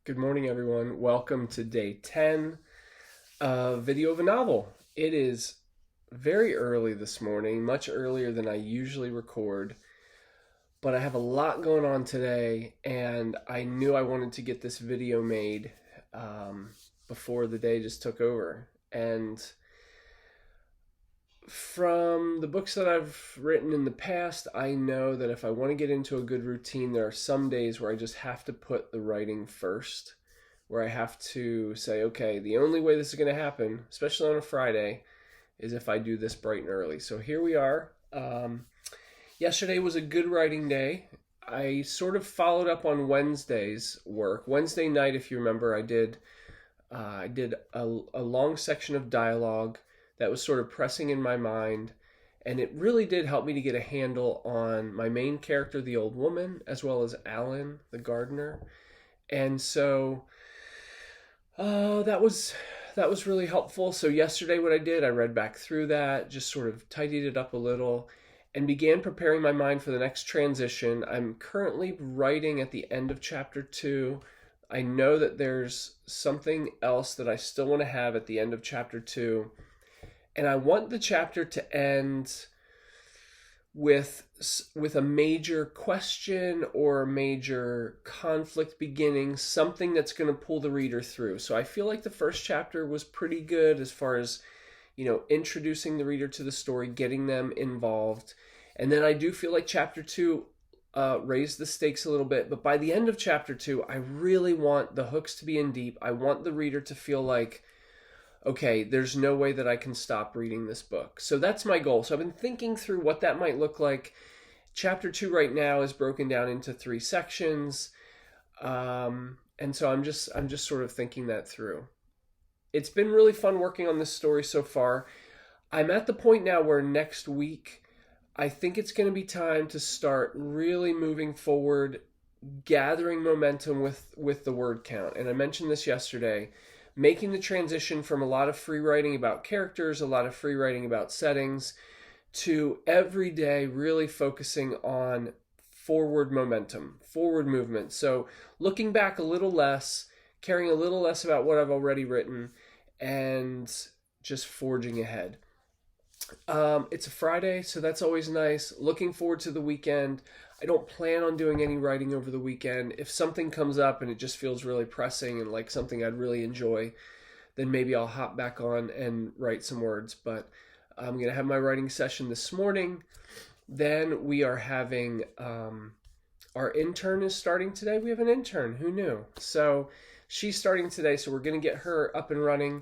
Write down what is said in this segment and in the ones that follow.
Good morning, everyone. Welcome to day 10 of Video of a Novel. It is very early this morning, much earlier than I usually record, but I have a lot going on today, and I knew I wanted to get this video made before the day just took over. And from the books that I've written in the past, I know that if I want to get into a good routine, there are some days where I just have to put the writing first, where I have to say, okay, the only way this is going to happen, especially on a Friday, is if I do this bright and early. So here we are. Yesterday was a good writing day. I sort of followed up on Wednesday's work. Wednesday night, if you remember, I did a long section of dialogue that was sort of pressing in my mind, and it really did help me to get a handle on my main character, the old woman, as well as Alan, the gardener. And so that was really helpful. So yesterday what I did, I read back through that, just sort of tidied it up a little, and began preparing my mind for the next transition. I'm currently writing at the end of chapter 2. I know that there's something else that I still want to have at the end of chapter 2. And I want the chapter to end with a major question or a major conflict beginning, something that's going to pull the reader through. So I feel like the first chapter was pretty good as far as, introducing the reader to the story, getting them involved. And then I do feel like chapter 2 raised the stakes a little bit. But by the end of chapter 2, I really want the hooks to be in deep. I want the reader to feel like, okay, there's no way that I can stop reading this book. So that's my goal. So I've been thinking through what that might look like. Chapter 2 right now is broken down into 3 sections. And so I'm just sort of thinking that through. It's been really fun working on this story so far. I'm at the point now where next week, I think it's going to be time to start really moving forward, gathering momentum with the word count. And I mentioned this yesterday. Making the transition from a lot of free writing about characters, a lot of free writing about settings, to every day really focusing on forward momentum, forward movement. So looking back a little less, caring a little less about what I've already written, and just forging ahead. It's a Friday, so that's always nice. Looking forward to the weekend. I don't plan on doing any writing over the weekend. If something comes up and it just feels really pressing and like something I'd really enjoy, then maybe I'll hop back on and write some words. But I'm going to have my writing session this morning. Then we are having, our intern is starting today. We have an intern. Who knew? So she's starting today, so we're going to get her up and running.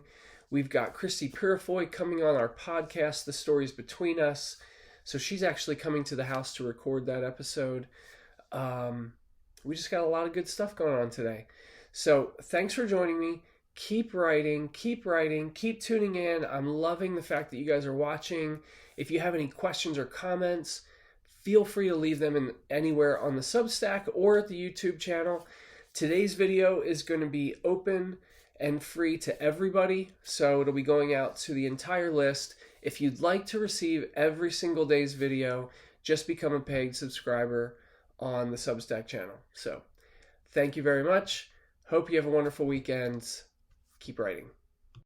We've got Christy Purifoy coming on our podcast, The Stories Between Us. So she's actually coming to the house to record that episode. We just got a lot of good stuff going on today. So thanks for joining me. Keep writing, keep tuning in. I'm loving the fact that you guys are watching. If you have any questions or comments, feel free to leave them in anywhere on the Substack or at the YouTube channel. Today's video is going to be open and free to everybody, so it'll be going out to the entire list. If you'd like to receive every single day's video, just become a paid subscriber on the Substack channel. So thank you very much. Hope you have a wonderful weekend. Keep writing.